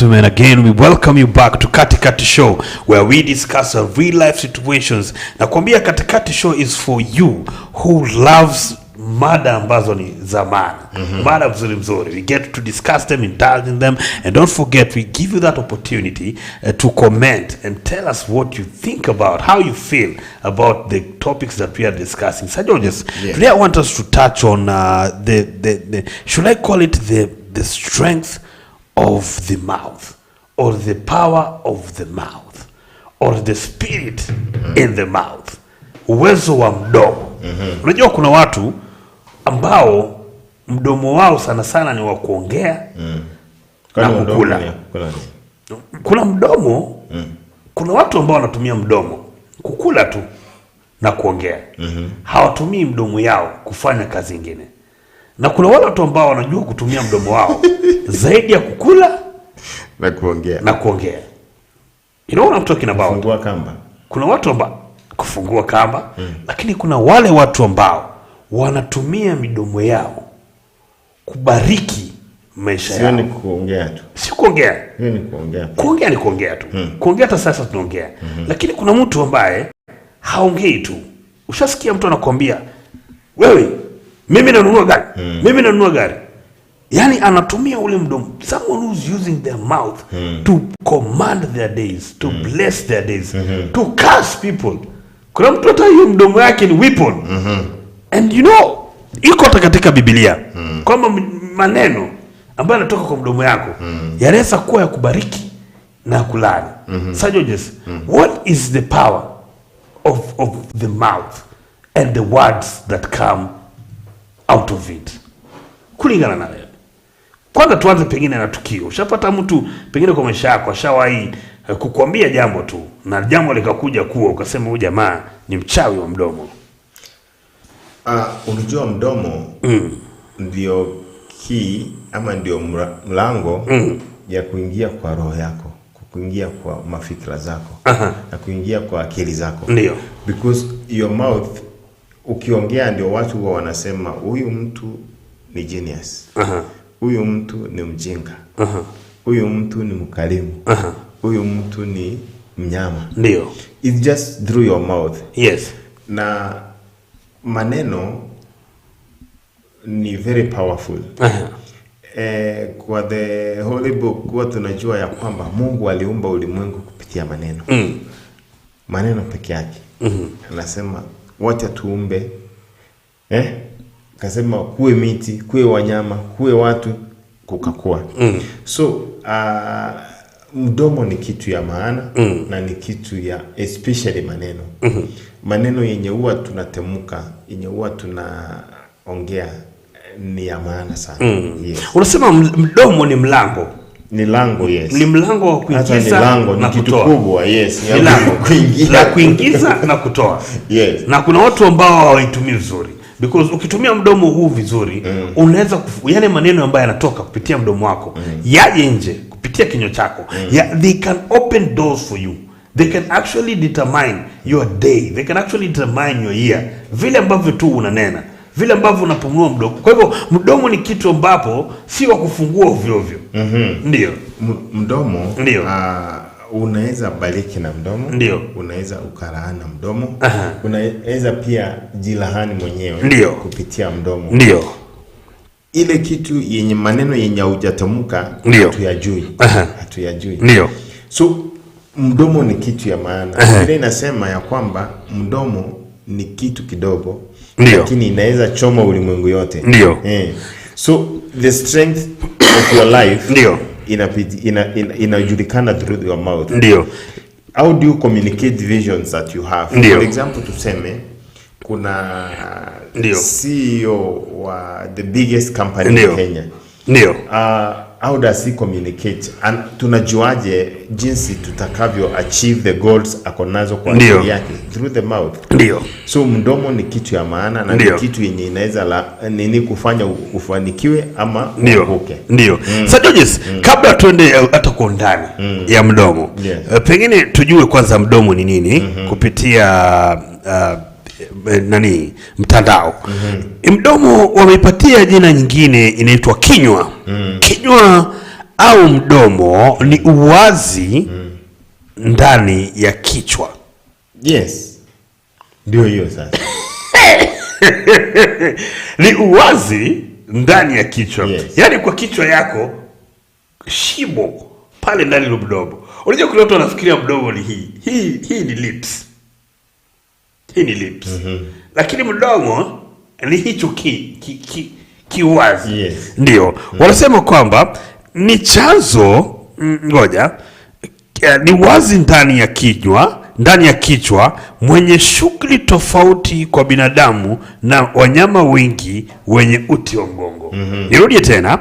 gentlemen, again we welcome you back to Katikati Show, where we discuss real life situations. Nakwambia Katikati Show is for you who loves mada ambazo ni zamana. Mada mzuri. We get to discuss them, indulge in them, and don't forget we give you that opportunity to comment and tell us what you think about, how you feel about the topics that we are discussing. So Georges, today I want us to touch on the should I call it the strength of the mouth, or the power of the mouth, or the spirit in the mouth. Uwezo wa mdomo. Unajua kuna watu ambao mdomo wao sana sana ni wa kuongea na kukula. Kuna mdomo, kuna watu ambao wanatumia mdomo kukula tu na kuongea. Hawatumii mdomo yao kufanya kazi nyingine. Na kuna wale watu ambao wanajua kutumia mdomo wao zaidi ya kukula na kuongea. You know what I'm talking about? Kufungua kamba. Kuna watu ambao kufungua kamba, lakini kuna wale watu ambao wanatumia midomo yao kubariki maisha yao. Sio ni kuongea tu. Si kuongea. Sio ni kuongea. Kuongea ni kuongea tu. Kuongea hata sasa tunaongea. Lakini kuna mtu ambaye haongei tu. Ushasikia mtu anakuambia, "Wewe, mimi nanunua gari." Mimi nanunua gari. Yani anatumia ule mdomo. Someone who's using their mouth to command their days, to bless their days, to curse people. Kuna mtu hata hiyo mdomo yake ni weapon. And you know, iko katika Biblia kwamba maneno ambayo yanatoka kwa mdomo yako yanaweza kuwa ya kubariki na kulaani. So Georges, what is the power of the mouth and the words that come out of it? Kulingana na wewe. Kwanza tuanze pengine na tukio. Ushapata mtu pengine kwa maisha yako ashawahi kukuambia jambo tu na jambo likakuja kuwa ukasema huyu jamaa ni mchawi wa mdomo? Unajua mdomo ndio key ama ndio mlango ya kuingia kwa roho yako, kuingia kwa mafikra zako, na kuingia kwa akili zako. Ndio. Because your mouth, ukiongea ndio watu huwa wanasema huyu mtu ni genius. Huyu mtu ni mjinga. Huyu mtu ni mkarimu. Huyu mtu ni mnyama. Ndio. It's just through your mouth. Yes. Na maneno ni very powerful. Kwa the Holy Book kwa tunajua ya kwamba Mungu aliumba ulimwengu kupitia maneno. Maneno peke yake. Anasema wacha tuumbe. Akasema kuwe miti, kuwe wanyama, kuwe watu, kukakua. So mdomo ni kitu ya maana na ni kitu ya especially maneno. Maneno yenye huwa tunatemuka, yenye huwa tunaongea ni ya maana sana. Yes. Unasema mdomo ni mlango. Ni lango, yes. Ni mlango wa kuingiza na kutoa. Kubwa, yes. Ni lango kuingiza na kutoa. Yes. Na kuna watu ambao hawaitumii vizuri. Because ukitumia mdomo huu vizuri, unaweza yani maneno ambayo yanatoka kupitia mdomo wako yaje nje kupitia kinywa chako. They can open doors for you. They can actually determine your day. They can actually determine your year. Vile ambavyo tu unanena, vile ambavyo unapumua mdomo. Kwa hivyo mdomo ni kitu ambapo si wa kufungua ovyo ovyo. Ndio. Mdomo ndio. Unaweza bariki na mdomo. Ndio. Unaweza ukalaana mdomo. Unaweza pia jilahani mwenyewe kupitia mdomo. Ndio. Ile kitu yenye maneno yenye hujatamka hatuyajui. Hatuyajui. Ndio. So mdomo ni kitu ya maana. Ile inasema ya kwamba mdomo ni kitu kidogo, lakini inaweza choma ulimwengu yote. Ndio. So the strength of your life ndio inajulikana through your mouth. Ndio. How do you communicate visions that you have? Ndio. For example, tuseme kuna CEO wa the biggest company in Kenya. Ndio. How does he communicate? And tunajuaje jinsi tutakavyo achieve the goals akonazo kwa akili yake? Through the mouth. Ndio. So mdomo ni kitu ya maana na ni kitu yenye inaweza nini kufanya ufanikiwe ama uanguke. Ndio. Sasa Georges, kabla tuende hata kwa ndani ya mdomo, pengine tujue kwanza mdomo ni nini kupitia mtandao. Mdomo wameipatia jina nyingine inaitwa kinywa. Kinywa au mdomo ni uwazi ndani ya kichwa. Yes. Ndio hiyo sasa. Ni uwazi ndani ya kichwa. Yes. Yaani kwa kichwa yako shibo pale ndani ya mdomo. Unajua kuna watu wanafikiria mdomo ni hii ni lips. Hii ni lips. Lakini mdomo ni hicho kiwazi. Yes. Ndio. Wanasema kwamba ni chanzo ni wazi ndani ya kichwa mwenye shughuli tofauti kwa binadamu na wanyama wengi wenye uti wa mgongo. Nirudie tena.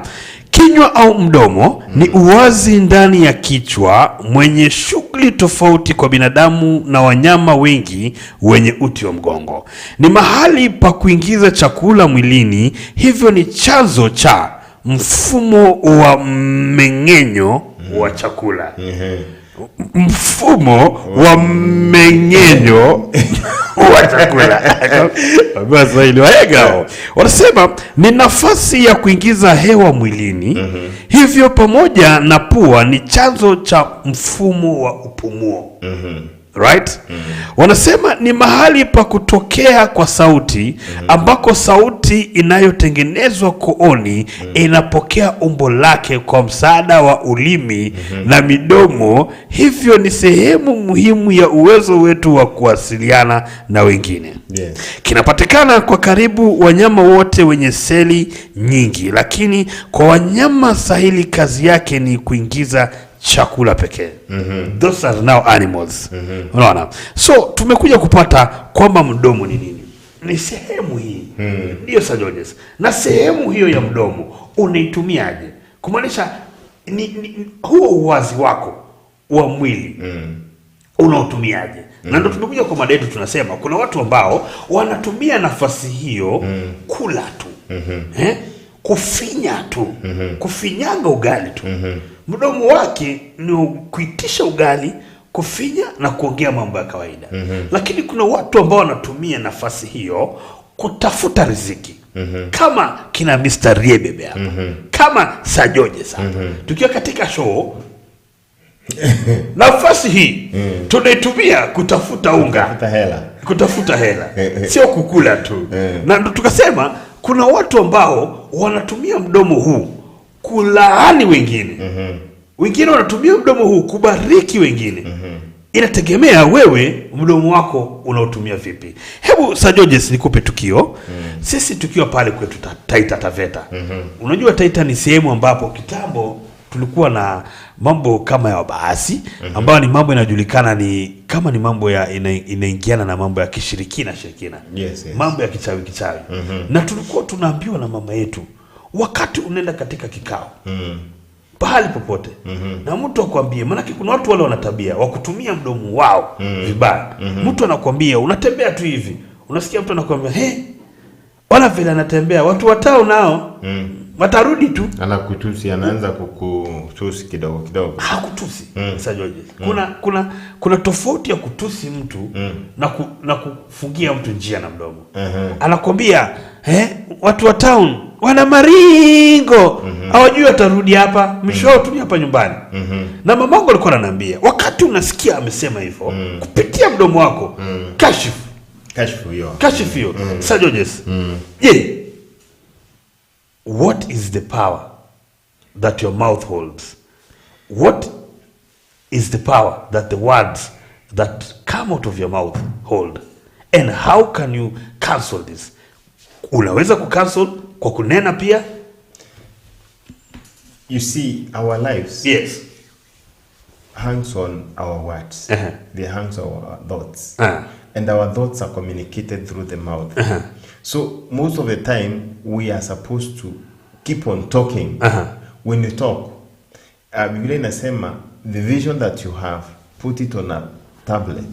Kinywa au mdomo ni uwazi ndani ya kichwa mwenye shughuli tofauti kwa binadamu na wanyama wengi wenye uti wa mgongo. Ni mahali pa kuingiza chakula mwilini, hivyo ni chanzo cha mfumo wa mmeng'enyo wa chakula. Mfumo wa mmeng'enyo wa chakula. Basi waega wanasema ni nafasi ya kuingiza hewa mwilini, hivyo pamoja na pua ni chanzo cha mfumo wa upumuo. Right? Wanasema ni mahali pa kutokea kwa sauti, ambako sauti inayotengenezwa kooni inapokea umbo lake kwa msaada wa ulimi na midomo, hivyo ni sehemu muhimu ya uwezo wetu wa kuwasiliana na wengine. Yes. Kinapatikana kwa karibu wanyama wote wenye seli nyingi, lakini kwa wanyama sahili kazi yake ni kuingiza chakula pekee. Those are now animals. Unaona? So tumekuja kupata kwamba mdomo ni nini. Ni sehemu hii. Ndio Sir Georges. Na sehemu hiyo ya mdomo unaitumiaje? Kumaanisha huo uwazi wako wa mwili unautumiaje? Na ndio tumekuja kwa mada yetu, tunasema kuna watu ambao wanatumia nafasi hiyo kula tu. Kufinya tu. Kufinyanga ugali tu. Mdomo wake ni kuitisha ugali, kufinya na kuongea mambo ya kawaida. Lakini kuna watu ambao wanatumia nafasi hiyo kutafuta riziki. Kama kina Mr. Riebebe hapa. Kama Sir Georges hapa. Tukiwa katika show, nafasi hii tunaitumia kutafuta unga, kutafuta hela. Sio kukula tu. Na tukasema kuna watu ambao wanatumia mdomo huu kulaani wengine. Wengine wanatumia mdomo huu kubariki wengine. Inategemea wewe mdomo wako unaotumia vipi. Hebu Sir Georges nikupe tukio. Sisi tukiwa pale kwetu Taita Taveta. Unajua Taita ni sehemu ambapo kitambo tulikuwa na mambo kama ya wabaasi, ambayo ni mambo inajulikana ni kama ni mambo ya inaingiana na mambo ya kishirikina. Yes. Mambo ya kichawi. Na tulikuwa tunaambiwa na mama yetu, wakati unaenda katika kikao pahali popote na mtu akwambie, maana kuna watu wale wanatabia wa kutumia mdomo wao vibaya. Mtu anakwambia unatembea tu hivi, unasikia mtu anakwambia wala vile anatembea, watu watao nao watarudi tu. Anakutusi, anaanza kukutusi kidogo. Hakutusi. Sir Georges. Kuna tofauti ya kutusi mtu na kufungia mtu njia na mdomo. Anakwambia watu wa town wana maringo, hawajui watarudi hapa, mwisho tu hapa nyumbani. Na mamangu alikuwa ananiambia, wakati unasikia amesema hivyo, kupitia mdomo wako, kashifu hiyo. Sir Georges. What is the power that your mouth holds? What is the power that the words that come out of your mouth hold? And how can you cancel this? Unaweza kucancel kwa kunena pia? You see, our lives hangs on our words. They hangs on our thoughts. And our thoughts are communicated through the mouth. So most of the time we are supposed to keep on talking. When you talk, Biblia inasema the vision that you have, put it on a tablet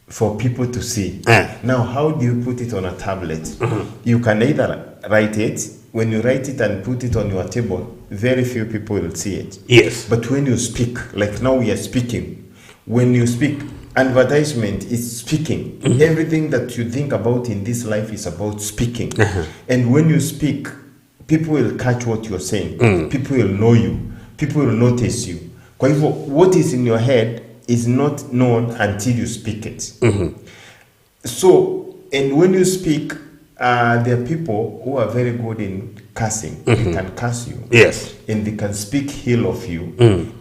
for people to see. Now, how do you put it on a tablet? You can either write it. When you write it and put it on your table, very few people will see it. Yes. But when you speak, like now we are speaking, when you speak, advertisement is speaking. Everything that you think about in this life is about speaking. And when you speak, people will catch what you're saying. People will know you. people will notice you. Kwa hivyo, what is in your head is not known until you speak it. So, and when you speak, there are people who are very good in cursing. They can curse you. Yes. And they can speak ill of you.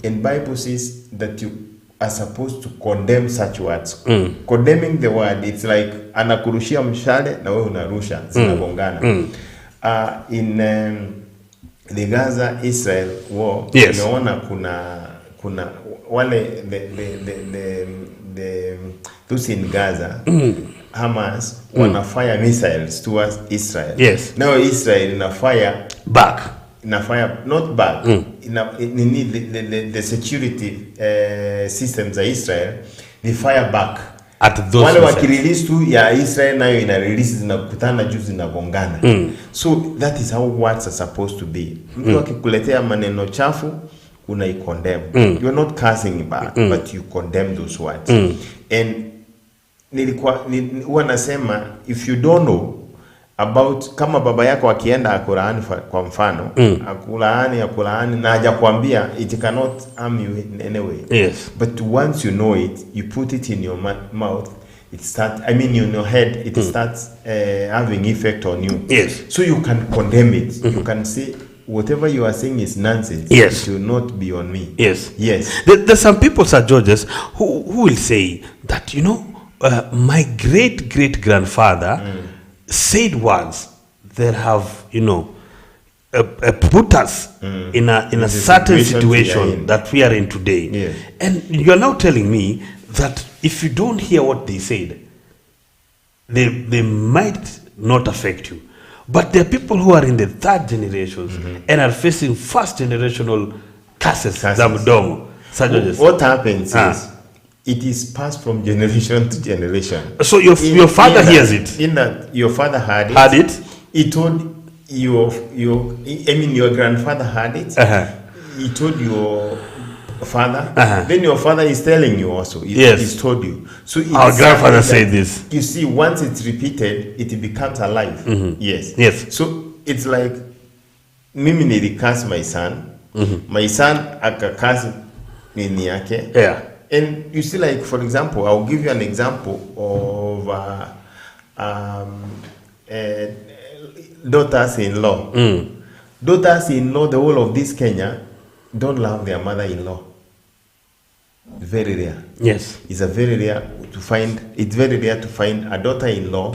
And Bible says that you are supposed to condemn such words. Condemning the word, it's like anakurushia mshale na wewe unarusha, zinagongana. In the Gaza Israel war, yes, umeona kuna wale those in Gaza, Hamas wanafire missiles towards Israel. Yes. Now Israel inafire back. Inafire not back. The security systems of Israel, they fire back. At those wale wakirelease tu ya Israel nayo ina release zinakutana juu zinagongana. So that is how words are supposed to be. Mtu akikuletea maneno chafu unaicondemn. You are not cursing back, but you condemn those words. And huwa nasema, if you don't know about, kama baba yako akienda akulaani kwa mfano, akulaani na hajakwambia, it cannot harm you in any way. Yes. But once you know it, you put it in your mouth, it starts, in your head, it starts having effect on you. Yes. So you can condemn it. You can say, whatever you are saying is nonsense. Yes. It will not be on me. Yes. Yes. There's some people, Sir Georges, who will say that, my great-great-grandfather said words that have, put us in a certain situation that we are in today. Yes. And you are now telling me that if you don't hear what they said, they might not affect you. But there are people who are in the third generations and are facing first generational curses. What happens is, it is passed from generation to generation. So your father hears it. In that your father had it. He told your grandfather had it. He told your father. Then your father is telling you also. He's told you. So our grandfather said this. You see, once it's repeated, it becomes alive. Yes. Yes. So it's like, mimi nilikasi my son. My son akakasi nini yake. Yeah. And you see, like, for example, I'll give you an example of daughters-in-law. Daughters-in-law, the whole of this Kenya, don't love their mother-in-law. Very rare. Yes. It's very rare to find a daughter-in-law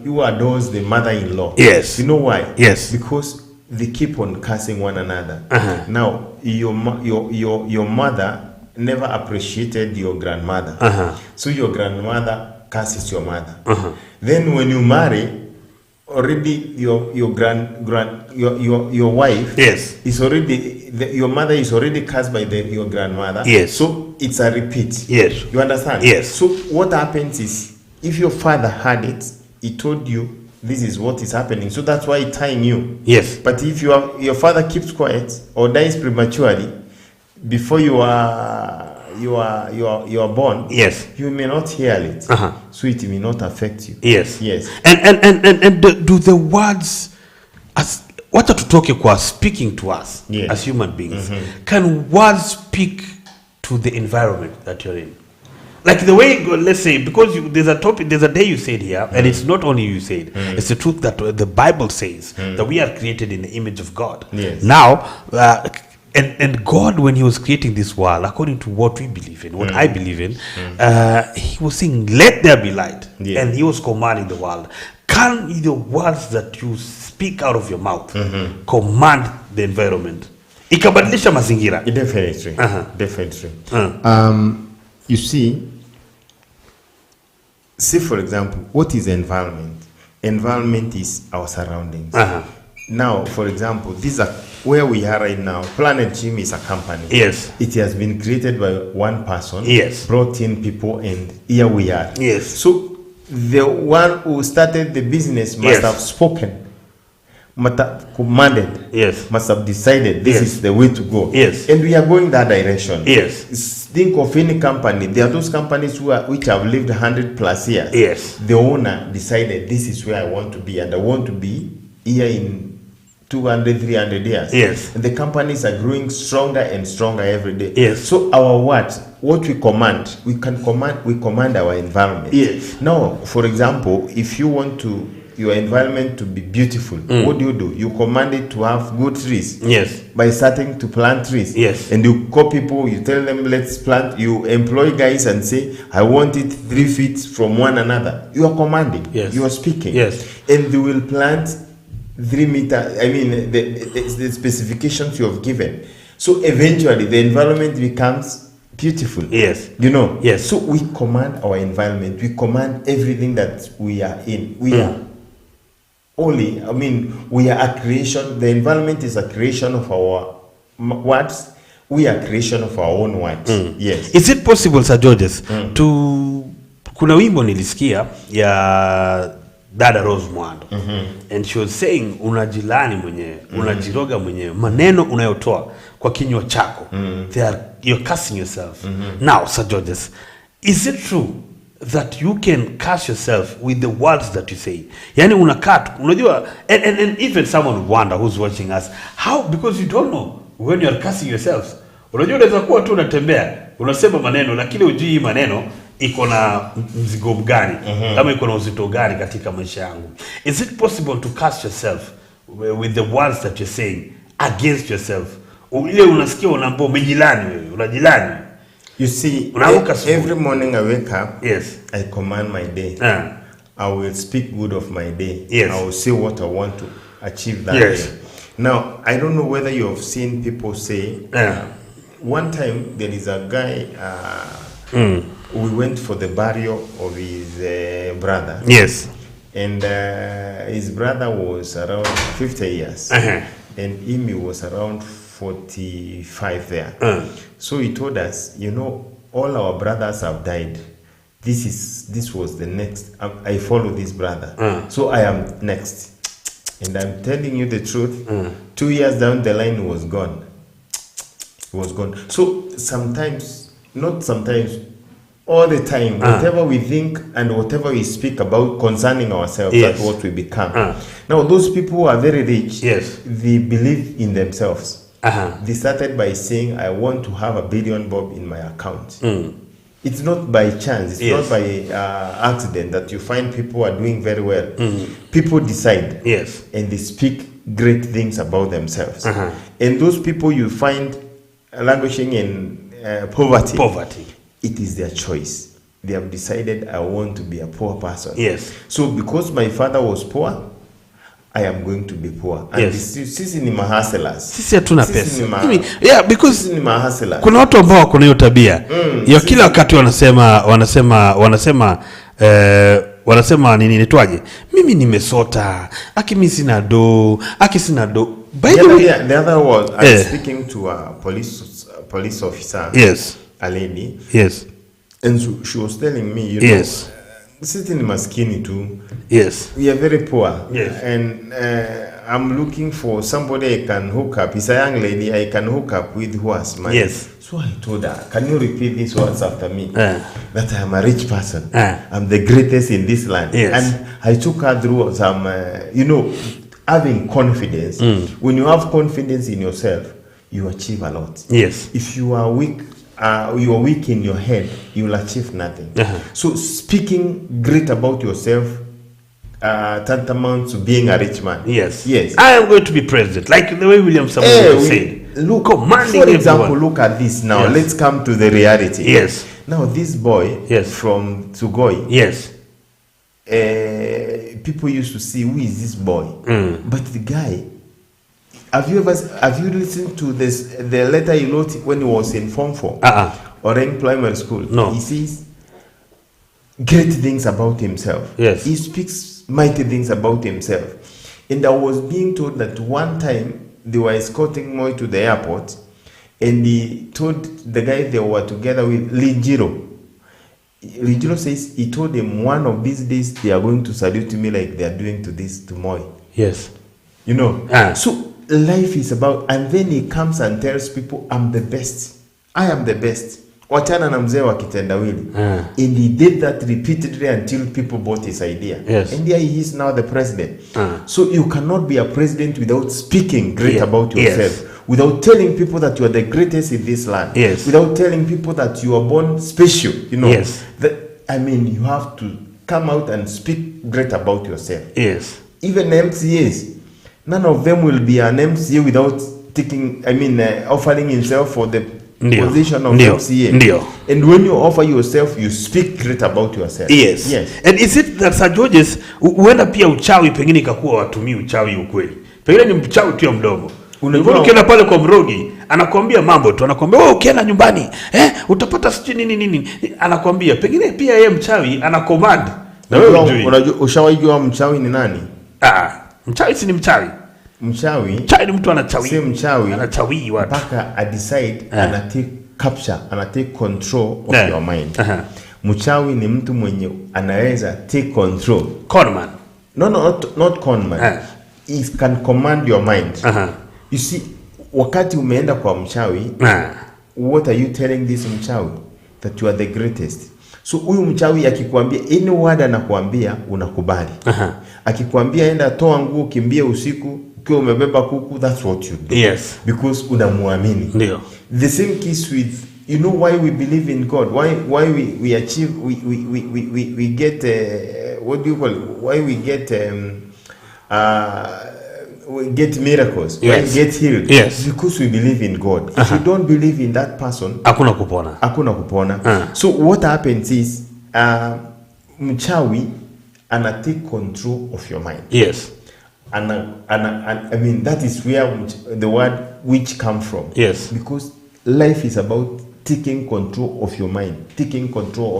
who adores the mother-in-law. Yes. You know why? Yes. Because they keep on cursing one another. Now, your mother never appreciated your grandmother. So your grandmother curses your mother. Then when you marry, already your wife is already, your mother is already cursed by your grandmother. Yes. So it's a repeat. Yes. You understand? Yes. So what happens is, if your father had it, he told you this is what is happening. So that's why it's tying you. Yes. But if your father keeps quiet or dies prematurely before you are born, yes, you may not hear it. So it may not affect you. Yes. Yes. And do the words, as what are to talk about speaking to us as human beings? Can words speak to the environment that you're in? Like the way, let's say, because there's a day you said here, and it's not only you said, it's the truth that the Bible says, that we are created in the image of God. Yes. Now, and God, when he was creating this world, according to what we believe in, what I believe in, he was saying, let there be light. Yeah. And he was commanding the world. Can the words that you speak out of your mouth command the environment? Ikabadilisha mazingira. Definitely. Definitely. You see, for example, what is environment? Environment is our surroundings. Now, for example, these are where we are right now. Planet Gym is a company. Yes. It has been created by one person. Yes. Brought in people, and here we are. Yes. So the one who started the business must have spoken, must have commanded, must have decided this is the way to go. Yes. And we are going that direction. Yes. Think of any company. There are those companies which have lived 100+ years. Yes. The owner decided this is where I want to be, and I want to be here in 200, 300 years. Yes. And the companies are growing stronger and stronger every day. Yes. So our what we command our environment. Yes. Now, for example, if you want your environment to be beautiful, what do? You command it to have good trees. Yes. By starting to plant trees. Yes. And you call people, you tell them, let's plant. You employ guys and say, I want it 3 feet from one another. You are commanding. Yes. You are speaking. Yes. And they will plant 3 meters. I mean, the specifications you have given. So eventually, the environment becomes beautiful. Yes. You know. Yes. So we command our environment. We command everything that we are in. We are only. I mean, we are a creation. The environment is a creation of our words. We are creation of our own words. Yes. Is it possible, Sir Georges, kuna wimbo nilisikia ya dada Rose Mwando, and she was saying unajilani mwenyewe, unajiroga mwenyewe, maneno unayotoa kwa kinywa chako, you're cursing yourself. Now, Sir Georges, is it true that you can curse yourself with the words that you say? Yani unakaa, unajua, and even someone would wonder who's watching us, how, because you don't know when you're cursing yourself. Unajua unaweza kuwa tu unatembea, unasema maneno, lakini hujui maneno iko na mzigo gani, kama iko na uzito gani katika maisha yangu. Is it possible to curse yourself with the words that you're saying against yourself? Ile unasikia unaambiwa umejilani wewe, unajilani. You see, every morning I wake up, yes, I command my day. I will speak good of my day. Yes. I will say what I want to achieve that yes. day. Now, I don't know whether you have seen people say, one time there is a guy, we went for the burial of his brother. Yes. And his brother was around 50 years. And him was around 45 there. So he told us, you know, all our brothers have died. This was the next. I follow this brother. So I am next. And I'm telling you the truth. 2 years down the line, he was gone. He was gone. So sometimes, not sometimes, all the time, whatever we think and whatever we speak about concerning ourselves, yes, that's what we become. Now, those people who are very rich, yes, they believe in themselves. They started by saying, I want to have $1 billion bob in my account. It's not by chance, it's yes, not by accident that you find people are doing very well. People decide, yes, and they speak great things about themselves. And those people you find languishing in poverty, it is their choice. They have decided, I want to be a poor person. Yes. So because my father was poor, I am going to be poor. And yes, sisi ni mahustlers. Sisi hatuna pesa. Yeah, because sisi ni mahustlers. Kuna watu ambao wako na hiyo tabia. Ya kila wakati wanasema nini nitwaje? Mimi nimesota. Aki mimi sina do. Aki sina do. By the way, the other was I was speaking to a police officer. Yes. A lady. Yes. And so she was telling me, you yes, know, sisi ni maskini too. Yes. We are very poor. Yes. And I'm looking for somebody I can hook up. It's a young lady I can hook up with who has money. Yes. So I told her, can you repeat these words after me? That I am a rich person. I'm the greatest in this land. Yes. And I took her through some, you know, having confidence. When you have confidence in yourself, you achieve a lot. Yes. If you are weak in your head, you will achieve nothing. So speaking great about yourself tantamount to being a rich man. Yes. Yes. I am going to be president, like the way William Samoei said. Look, commanding for example, everyone. look at this now. Yes. Let's come to the reality. Yes. Now this boy, yes, from Sugoi. Yes. People used to see, who is this boy? But the guy, have you listened to the letter he wrote when he was in Form 4 or in primary school? No. He says great things about himself. Yes. He speaks mighty things about himself. And I was being told that one time they were escorting Moi to the airport, and he told the guy they were together with, Lijiro. Lijiro says he told him, one of these days they are going to salute me like they are doing to Moi. Yes. You know? So life is about, and then he comes and tells people, I'm the best. I am the best. Wachana na mzee wa kitendawili. And he did that repeatedly until people bought his idea. Yes. And here he is now the president. So you cannot be a president without speaking great about Yes. yourself. Without telling people that you are the greatest in this land. Yes. Without telling people that you are born special. You know. Yes. You have to come out and speak great about yourself. Yes. Even MCAs, none of them will be an MCA without offering himself for the position of MCA. And when you offer yourself, you speak great about yourself. Yes. And is it that Sir Georges, huenda pia uchawi pengine ikakuwa watumii uchawi ukweli? Pengine ni mchawi tu ya mdomo. Unajua ukienda pale kwa mrogi, anakuambia mambo tu, anakuambia wewe ukienda nyumbani, utapata sijui nini. Anakuambia pengine pia yeye mchawi ana command. Na wewe unajua ushawaijua mchawi ni nani? Mchawi si ni mchawi. Mchawi ni mtu anachawi. Si mchawi. Anachawi watu. Mpaka decide anatake capture, anatake control of your mind. Mchawi ni mtu mwenye anaweza take control. Conman. Not conman. He can command your mind. You see, wakati umeenda kwa mchawi, what are you telling this mchawi? That you are the greatest. So huyu mchawi akikwambia any word anakuambia unakubali. Akikwambia enda toa nguo kimbia usiku ukiwa umebeba kuku, that's what you do. Yes. Because unamuamini. Ndio. The same case with, you know why we believe in God? Why we achieve we get what do you call it? Why we get miracles. Yes. Why we get healed. Yes. Because we believe in God. If you don't believe in that person, hakuna kupona. So what happens is mchawi ana take control of your mind. Yes. And that is where the word witch come from. Yes. Because life is about taking control of your mind, taking control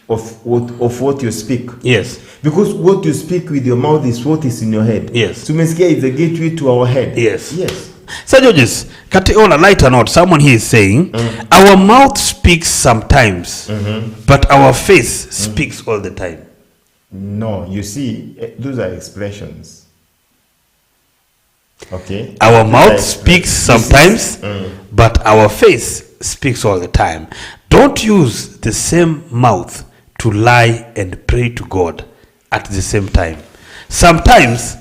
of what you speak. Yes. Because what you speak with your mouth is what is in your head. Yes. So Meskia is the gateway to our head. Yes. Yes. Sir Georges, on a lighter note, someone here is saying, our mouth speaks sometimes, but our face speaks all the time. No, you see, those are expressions. Okay. Our mouth speaks sometimes, but our face speaks all the time. Don't use the same mouth to lie and pray to God at the same time. Sometimes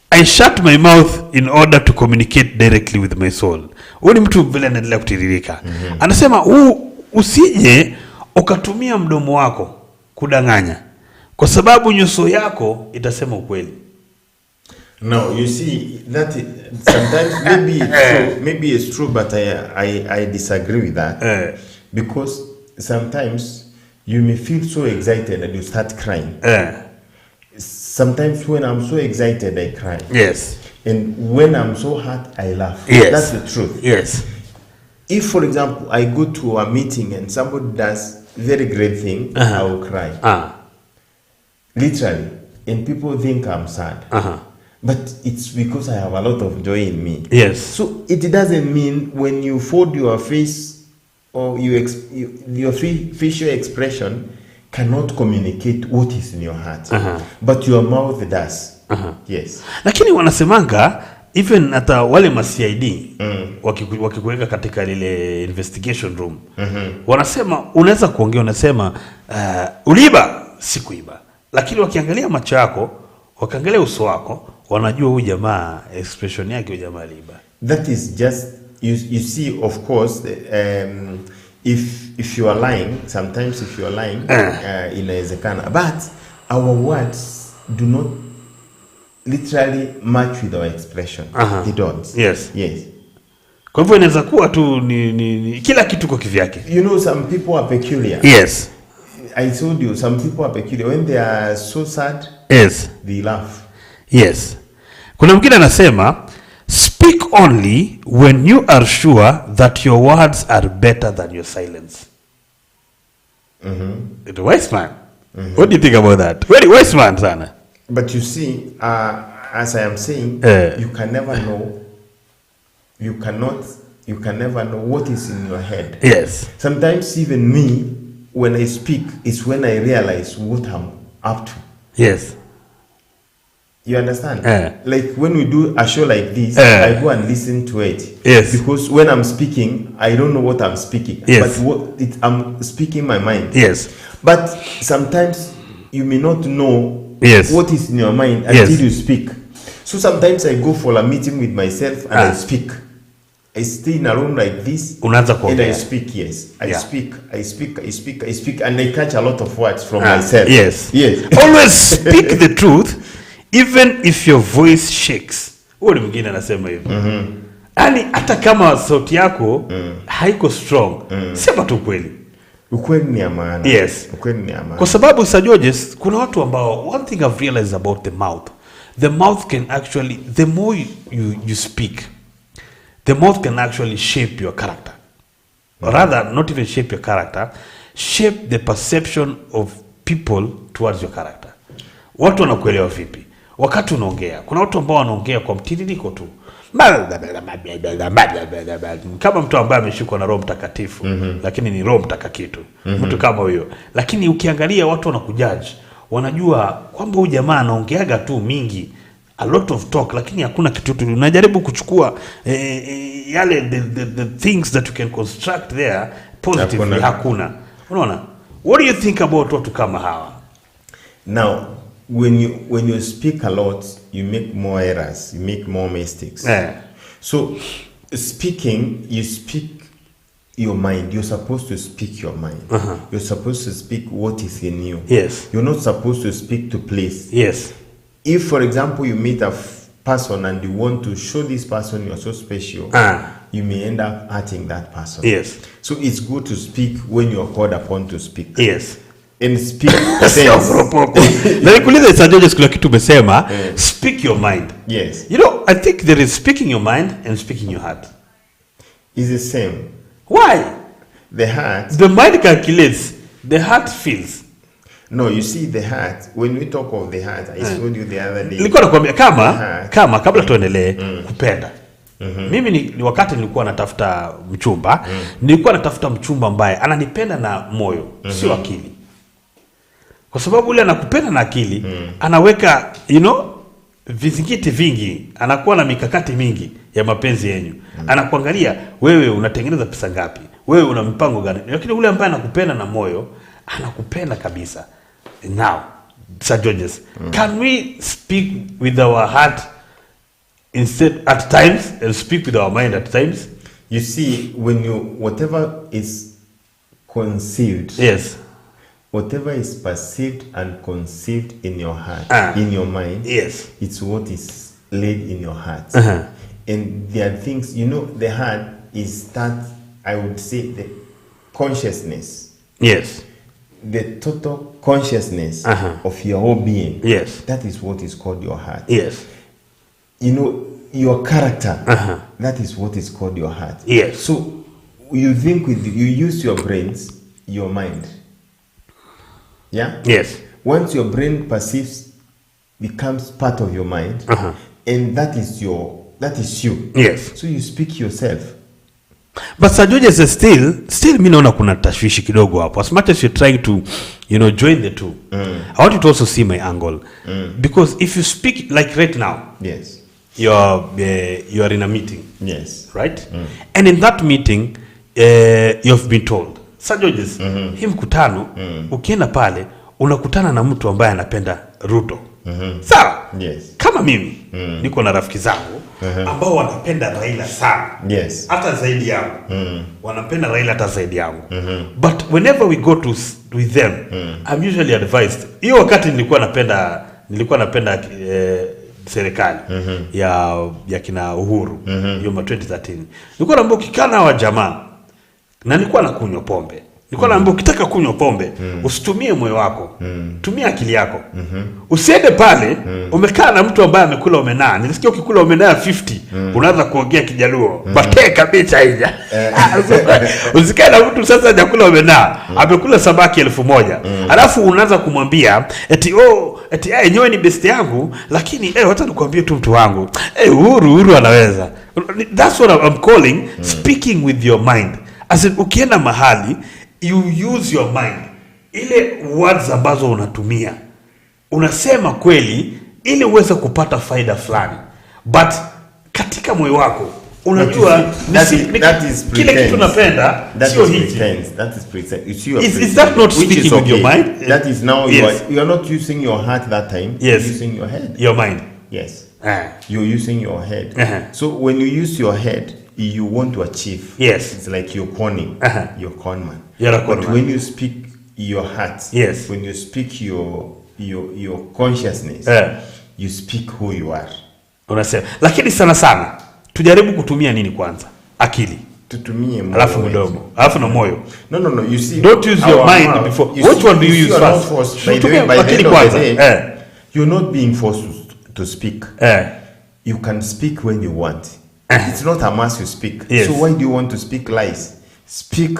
I shut my mouth in order to communicate directly with my soul. Huyu ni mtu vile anaendelea kutiririka. Anasema usije ukatumia mdomo wako kudanganya, kwa sababu nyuso yako itasema ukweli. No, you see that sometimes maybe it's true, but I disagree with that. Because sometimes you may feel so excited that you start crying. Sometimes when I'm so excited, I cry. Yes. And when I'm so hurt, I laugh. Yes. That's the truth. Yes. If, for example, I go to a meeting and somebody does very great thing, I will cry. Literally. And people think I'm sad. But it's because I have a lot of joy in me. Yes. So it doesn't mean when you fold your face or your facial expression cannot communicate what is in your heart. But your mouth does. Yes. Lakini wanasemanga even hata wale ma-CID wakikuweka katika lile investigation room, wanasema unaweza kuongea, unasema uliiba, sikuiba, lakini wakiangalia macho yako, wakaangalia uso wako, wanajua huyu jamaa expression yake, huyu jamaa aliiba. That is just you see, of course, if you are lying, sometimes if you are lying, inawezekana, but our words do not literally match with our expression. They don't. Yes. Yes. Kwa hivyo inaweza kuwa tu ni kila kitu kwa kivyake. You know, some people are peculiar. Yes. I told you, some people are peculiar. When they are so sad, yes, they laugh. Yes. Kuna mwingine anasema, speak only when you are sure that your words are better than your silence. The wise man. What do you think about that? Very wise man, sana. But you see, as I am saying, you can never know. You can never know what is in your head. Yes. Sometimes even me, when I speak, it's when I realize what I'm up to. Yes. You understand? Like when we do a show like this, I go and listen to it. Yes. Because when I'm speaking, I don't know what I'm speaking. Yes. But I'm speaking my mind. Yes. But sometimes you may not know Yes. what is in your mind until you speak. So sometimes I go for a meeting with myself and I speak. I stay in a room like this and I speak. I speak and I catch a lot of words from myself. Yes. Always speak the truth even if your voice shakes. Huyo mwingine anasema hivyo. Yaani hata kama sauti yako haiko strong, sema tu kweli. Ukweli ni amana. Yes. Ukweli ni amana. Kwa sababu Sir Georges, kuna watu ambao, one thing I've realized about the mouth can actually, the more you speak, the mouth can actually shape your character. Or rather, not even shape your character, shape the perception of people towards your character. Watu wanakuelewa vipi? Wakati unaongea, kuna watu ambao wanaongea kwa mtiririko tu. Kama mtu ambaye ameshikwa na Roho Mtakatifu, lakini ni Roho Mtakakitu. Mtu kama huyo. Lakini ukiangalia watu wanakujudge, wanajua kwamba huyu jamaa anaongeaga tu mingi, a lot of talk, lakini hakuna kitu tu. Unajaribu kuchukua yale the things that you can construct there positively, hakuna. Unaona? What do you think about watu kama hawa? Now, when you speak a lot, you make more errors, you make more mistakes. So speaking, you speak your mind. You're supposed to speak your mind. You're supposed to speak what is in you. Yes. You're not supposed to speak to place. Yes. If, for example, you meet a person and you want to show this person you're so special, you may end up hurting that person. Yes. So it's good to speak when you're called upon to speak. Yes. And speak sense. Na nikuulize Sir Georges, kuna kitu umesema, speak your mind. Yes. You know, I think there is speaking your mind and speaking your heart. It's the same. Why? The mind calculates, the heart feels. No, you see the heart, when we talk of the heart, I told you the other day. Nilikuwa nakwambia kama kabla tuendelee kupenda. Mimi ni wakati nilikuwa natafuta mchumba, nilikuwa natafuta mchumba ambaye ananipenda na moyo, sio akili. Kwa sababu yule anakupenda na akili, anaweka, vizingiti vingi, anakuwa na mikakati mingi ya mapenzi yenu. Anakuangalia, wewe unatengeneza pesa ngapi? Wewe una mpango gani? Lakini yule ambaye anakupenda na moyo, anakupenda kabisa. Now, Sir Georges, can we speak with our heart instead at times and speak with our mind at times? You see, whatever is conceived, yes, whatever is perceived and conceived in your heart, in your mind, yes, it's what is laid in your heart. And there are things, the heart is that, I would say, the consciousness. Yes. The total consciousness of your whole being. Yes. That is what is called your heart. Yes. Your character. That is what is called your heart. Yes. So you think you use your brains, your mind. Yeah? Yes. Once your brain becomes part of your mind, and that is you. Yes. So you speak yourself. But Sir Georges, still mimi naona kuna tashwishi kidogo hapo. As much as you're trying to, join the two. I want you to also see my angle. Because if you speak like right now, yes, you are in a meeting. Yes. Right? And in that meeting, you've been told, Sir Georges, hii mkutano, ukienda pale, unakutana na mtu ambaye anapenda Ruto. Sawa? Yes. Kama mimi, niko na rafiki zangu, ambao wanapenda Raila sana. Yes. Hata zaidi yangu. Wanapenda Raila hata zaidi yangu. But whenever we go with them, I'm usually advised. Hiyo wakati nilikuwa napenda serikali ya kina Uhuru, hiyo 2013. Nilikuwa naambia ukikana wa jamaa na nilikuwa nakunywa pombe. Nilikuwa naambia ukitaka kunywa pombe, usitumie moyo wako. Tumia akili yako. Usiende pale, umekaa na mtu ambaye amekula omena. Nilisikia ukikula omena 50, unaanza kuongea Kijaluo. Bate kabisa hija. Usikae na mtu sasa hajakula omena, amekula samaki 1000. Alafu unaanza kumwambia eti nyowe ni best yangu, lakini wacha nikwambie tu mtu wangu. Uhuru anaweza. That's what I'm calling speaking with your mind. As in, ukienda mahali, you use your mind. Ile words ambazo unatumia, unasema kweli ili uweze kupata faida fulani. But katika moyo wako unajua kile kitu tunapenda sio hiki. That is pretense. Is that not speaking with your mind? That is now you are not using your heart that time. Yes. You're using your head. Your mind. Yes. You're using your head. So when you use your head, you want to achieve. Yes. It's like you're conning. You're con man. You're a con but man. when you speak your heart, yes. when you speak your consciousness, you speak who you are. Unasema. Lakini sana tujaribu kutumia nini kwanza? Akili. Tutumie moyo. Alafu mdomo. Alafu na moyo. No. You see. Don't use your mind before. Which one do you use first? By the end of the day, you're not being forced to speak. You can speak when you want. It's not a must you speak. Yes. So why do you want to speak lies? Speak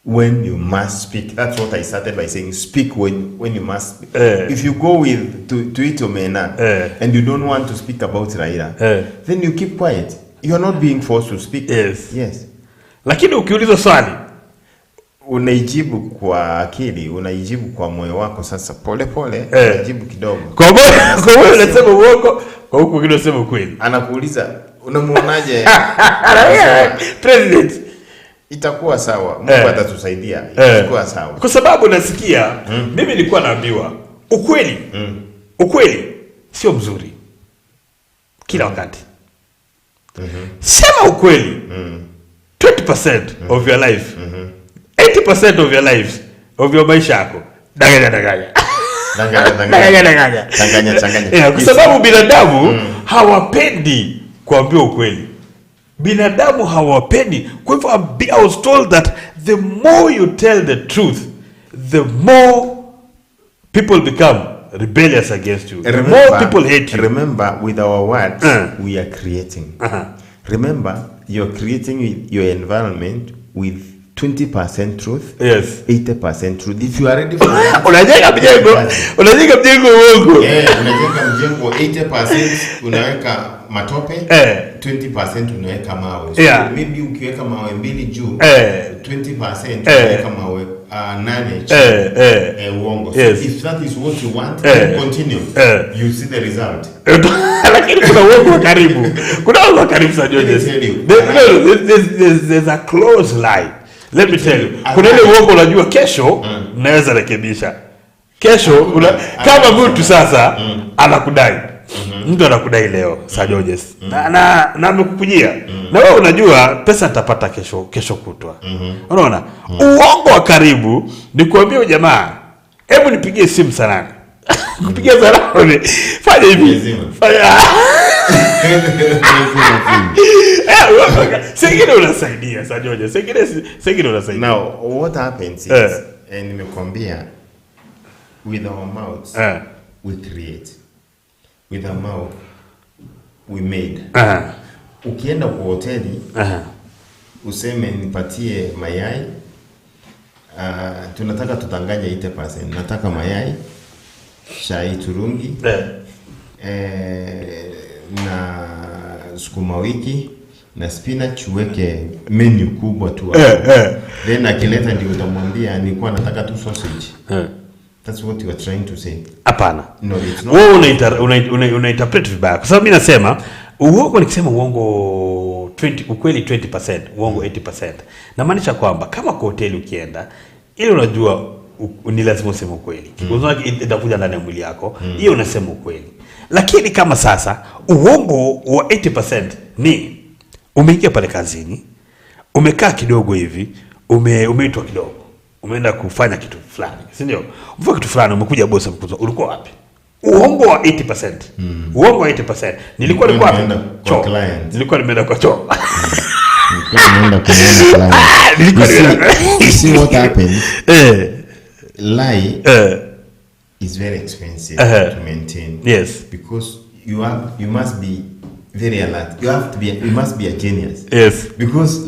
when you must speak. That's what I started by saying. Speak when you must speak. If you go with to eat omena and you don't want to speak about Raila, then you keep quiet. You are not being forced to speak. Yes. Lakini ukiulizwa swali unaijibu kwa akili, unaijibu kwa moyo wako. Sasa pole unajibu kidogo. Kwa moyo unasema uongo, kwa huko kidogo unasema ukweli. Anakuuliza unamuonaje president? Itakuwa sawa. Mungu atatusaidia. Itakuwa sawa. Kwa sababu nasikia mimi nilikuwa naambiwa ukweli sio mzuri kila wakati. Sema ukweli. 20% of your life. 80% of your life, of your maisha yako. Danganya. Kwa sababu binadamu hawapendi kuambiwa ukweli. Binadamu hawapendi. Kwa hivyo I was told that the more you tell the truth, the more people become rebellious against you. The more people hate you. Remember, with our words, we are creating. Remember, you're creating your environment with 20% truth, 80% truth. If you are ready for that, unajenga mjengo uongo. Unajenga mjengo 80% unaweka matope, 20% unaweka mawe. So maybe ukiweka mawe mbili juu, 20% unaweka mawe 8 uongo. So if that is what you want, continue. You see the result. Lakini kuna uongo wa karibu. Sir George. There's a close lie. Let me tell you. Kuna ile uongo unajua kesho naweza rekebisha. Kesho kama mtu sasa anakudai. Mtu anakudai leo, Sir George. Na amekukujia. Na wewe unajua pesa nitapata kesho kutwa. Unaona? Uongo wa karibu ni kuambia jamaa, hebu nipigie simu sana. Kupigia sana. Fanya hivi. Sengine unasaidia Sir George. Sengine unasaidia. Now what happens is and nimekwambia with our mouths we create. With our mouth we made. Ukienda kwa hoteli useme nipatie mayai, tunataka tutanganya 80%. Nataka mayai, chai turungi, na sukuma wiki na spinach, uweke menu kubwa tu hapo. Then akileta ndio utamwambia nilikuwa nataka tu sausage. That's what you are trying to say. Hapana. No, it's not. Wewe una-interpret vibaya. Kwa sababu mimi nasema uongo, nikisema uongo 20, ukweli 20%, uongo 80%. Na maanisha kwamba kama kwa hoteli ukienda, ile unajua ni lazima useme ukweli. Kikozo itakuja ndani ya mwili yako, hiyo unasema ukweli. Lakini kama sasa uongo wa 80% ni umeingia pale kazini, umekaa kidogo hivi, umeitwa kidogo, umeenda kufanya kitu fulani, si ndio? Umefanya kitu fulani, umekuja boss amekuza, ulikuwa wapi? Uongo wa 80%. Uongo wa 80%. Nilikuwa wapi? Nilikuwa nimeenda kwa choo. You see what happens? Lie is very expensive to maintain. Yes. Because you must be very alert. You must be a genius. Yes. Because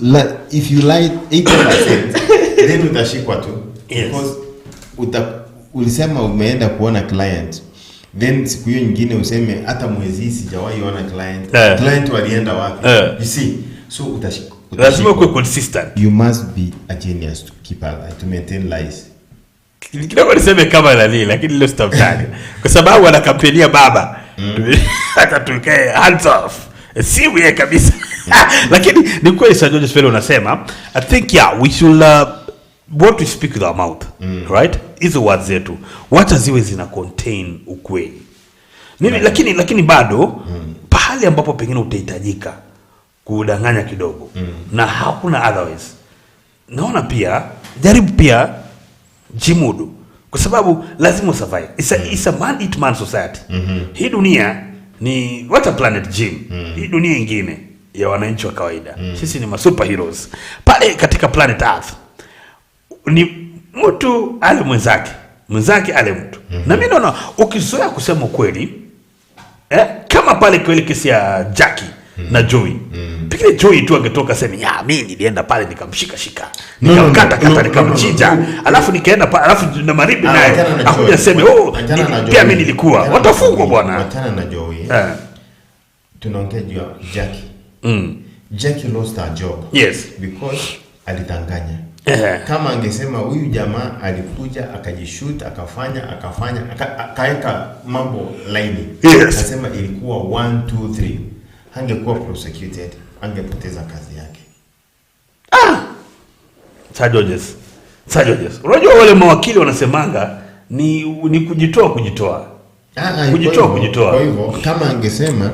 if you lie 80%, then utashikwa tu. Because ulisema umeenda kuona client, then siku hiyo nyingine useme hata mwezi sijawahi ona client. Client walienda wapi? You see, so utashikwa. Lazima uwe consistent. You must be a genius to keep to maintain lies. Kidogo niseme kama nani, lakini leo sitamtaja kwa sababu ana kampenia baba. Hata tukae hands off. Simu yake kabisa. Lakini ni kweli Sir George Spello unasema, I think we should what we speak with our mouth, right? Hizo words zetu wacha ziwe zina contain ukweli. Mimi lakini bado pahali ambapo pengine utahitajika kudanganya kidogo na hakuna otherwise, naona pia jaribu pia jimudu, kwa sababu lazima survive. It's a man eat man society. Hii dunia ni what a planet Jim. Hii dunia ingine ya wananchi wa kawaida. Sisi ni superheroes. Pale katika planet Earth ni mtu ale mwenzake ale mtu. Na mimi naona ukizoea kusema kweli, kama pale kweli kesi ya Jackie na Joey. Pekee Joey tu angetoka sema, mimi nilienda pale nikamshika. Nikamkata nikamchinja. Alafu nikaenda pale, alafu na Maribi naye akuja sema, pia mimi nilikuwa. Watafungwa bwana. Watana na Joey. Tunaongea juu ya Jackie. Jackie lost her job. Yes. Because alidanganya. Kama angesema huyu jamaa alikuja akajishoot akaweka mambo laini. Yes. Akasema ilikuwa 1 2 3. Hangekuwa prosecuted, angepoteza kazi yake. Sir George. Unajua wale mawakili wanasemanga ni kujitoa. Kujitoa. Kwa hivyo kama angesema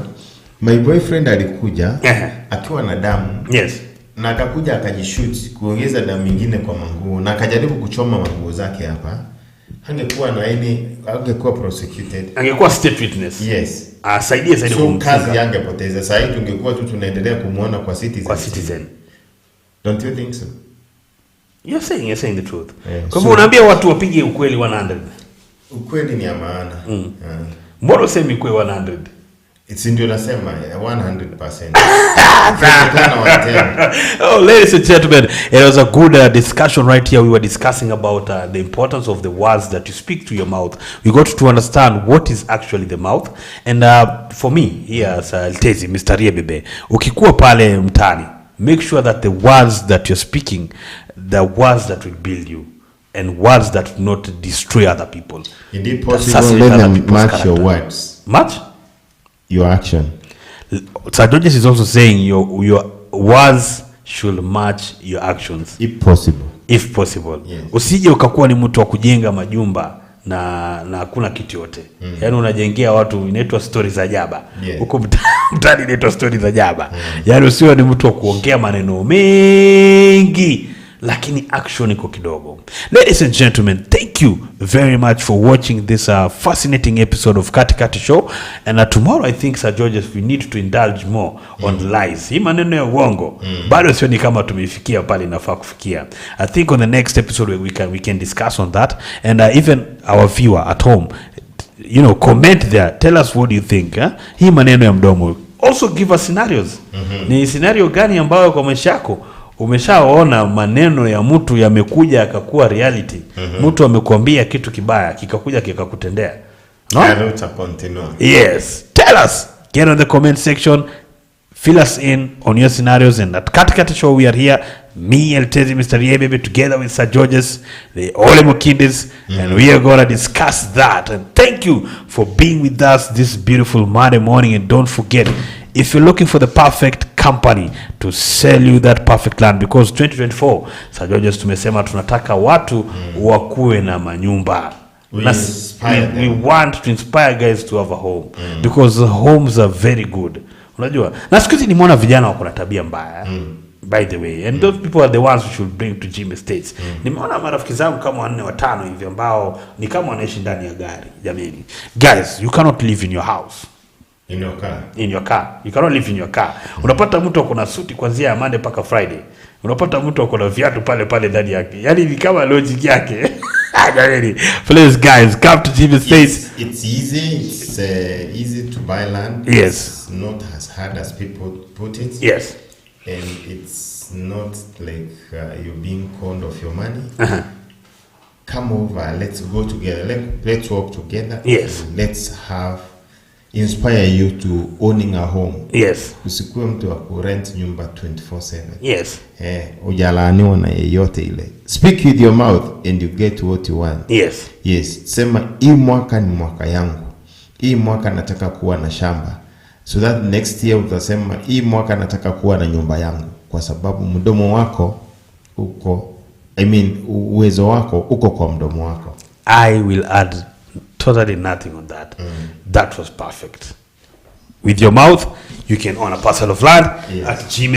my boyfriend alikuja akiwa na damu. Yes. Na akakuja akajishoot kuongeza damu nyingine kwa manguo na akajaribu kuchoma manguo zake hapa, angekuwa prosecuted, angekuwa state witness. Yes. Saidie so kazi angepoteza. Sasa hivi tungekuwa tu tunaendelea kumuona kwa Citizen. Don't you think so? You're saying the truth. Kwa hivyo unaambia watu wapige ukweli 100. Ukweli ni ya maana. Mbona usemi ukweli 100? It's ndio nasema 100%. Ladies and gentlemen, it was a good discussion right here. We were discussing about the importance of the words that you speak to your mouth. We got to understand what is actually the mouth. And for me, here as Altezi, Mr. Riebebe, ukikuwa pale mtani, make sure that the words that you're speaking, the words that will build you, and words that will not destroy other people. Indeed possible, let them match your words. Match? Your action. Sir George is also saying your words should match your actions. If possible. Yes. Usije ukakuwa ni mtu wa kujenga majumba na hakuna kitu yote. Yaani unajengea watu, inaitwa stories za jaba. Huko mtani inaitwa stories za jaba. Yaani usiwe ni mtu wa kuongea maneno mengi lakini action iko kidogo. Ladies and gentlemen, thank you very much for watching this fascinating episode of Katikati Show. And tomorrow I think Sir George, we need to indulge more on lies. Hii maneno ya uongo bado sio ni kama tumefikia pale inafaa kufikia. I think on the next episode we can discuss on that. And even our viewer at home, comment there, tell us what you think. Hii maneno ya mdomo, also give us scenarios. Ni scenario gani ambayo kwa maisha yako umeshaona maneno ya mtu yamekuja akakuwa reality? Mtu amekuambia kitu kibaya kikakuja kikakutendea. Yes, tell us. Get on the comment section, fill us in on your scenarios. And at Katikati Show we are here, me Altezi, Mr. Riebebe, together with Sir Georges, the Ole Mokindis, and we are going to discuss that. And thank you for being with us this beautiful Monday morning. And don't forget, if you're looking for the perfect company to sell you that perfect land, because 2024 Sir Georges tumesema tunataka watu wakuwe na manyumba. We want to inspire guys to have a home, because the homes are very good. Unajua, na siku hizi nimeona vijana wako na tabia mbaya. By the way, and those people are the ones we should bring to Jim Estates. Nimeona marafiki zangu kama 4 5 hivi ambao ni kama wanaishi ndani ya gari. Jamani, guys, you cannot live in your house. In your car. You cannot live in your car. Unapata mtu ako na suti kuanzia ya Monday mpaka Friday. Unapata mtu ako na viatu pale ndani yake. Yaani ni kama logic yake. Please guys, come to Jim Estates. It's easy. It's easy to buy land. Yes. It's not as hard as people put it. Yes. And it's not like you're being conned of your money. Come over. Let's go together. Let's work together. Yes. Let's inspire you to owning a home. Yes. Usikuwe mtu wa kurent nyumba 24/7. Yes. Ujalaaniwa na yeyote ile. Speak with your mouth and you get what you want. Yes. Yes. Sema hii mwaka ni mwaka yangu. Hii mwaka nataka kuwa na shamba. so that next year utasema hii mwaka nataka kuwa na nyumba yangu, kwa sababu mdomo wako uko, uwezo wako uko kwa mdomo wako. I will add totally nothing on that. That was perfect. With your mouth, you can own a parcel of land at Gmail.